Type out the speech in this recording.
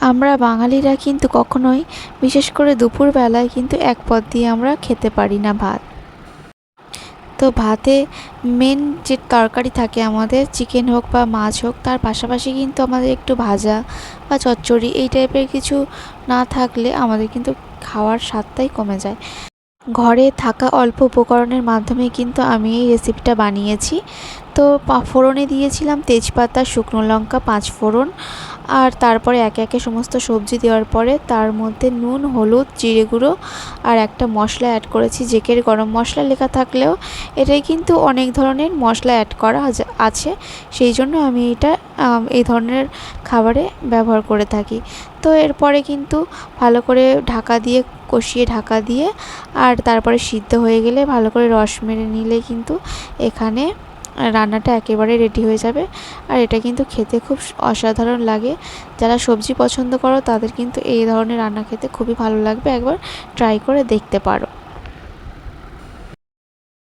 আমরা বাঙালিরা কিন্তু কখনোই বিশেষ করে দুপুরবেলায় কিন্তু এক পদ দিয়ে আমরা খেতে পারি না ভাত। তো ভাতে মেন যে তরকারি থাকে আমাদের চিকেন হোক বা মাছ হোক, তার পাশাপাশি কিন্তু আমাদের একটু ভাজা বা চচ্চড়ি এই টাইপের কিছু না থাকলে আমাদের কিন্তু খাওয়ার স্বাদটাই কমে যায়। ঘরে থাকা অল্প উপকরণের মাধ্যমে কিন্তু আমি এই রেসিপিটা বানিয়েছি। তো ফোড়নে দিয়েছিলাম তেজপাতা, শুকনো লঙ্কা, 5 ফোড়ন, আর তারপরে একে একে সমস্ত সবজি দেওয়ার পরে তার মধ্যে নুন, হলুদ, জিরে গুঁড়ো আর একটা মশলা অ্যাড করেছি। জেকের গরম মশলা লেখা থাকলেও এটাই কিন্তু অনেক ধরনের মশলা অ্যাড করা আছে, সেই জন্য আমি এটা এই ধরনের খাবারে ব্যবহার করে থাকি। তো এরপরে কিন্তু ভালো করে ঢাকা দিয়ে কষিয়ে ঢাকা দিয়ে আর তারপরে সিদ্ধ হয়ে গেলে ভালো করে রস মেরে নিলে কিন্তু এখানে রান্নাটা একেবারে রেডি হয়ে যাবে। আর এটা কিন্তু খেতে খুব অসাধারণ লাগে। যারা সবজি পছন্দ করো তাদের কিন্তু এই ধরনের রান্না খেতে খুবই ভালো লাগবে, একবার ট্রাই করে দেখতে পারো।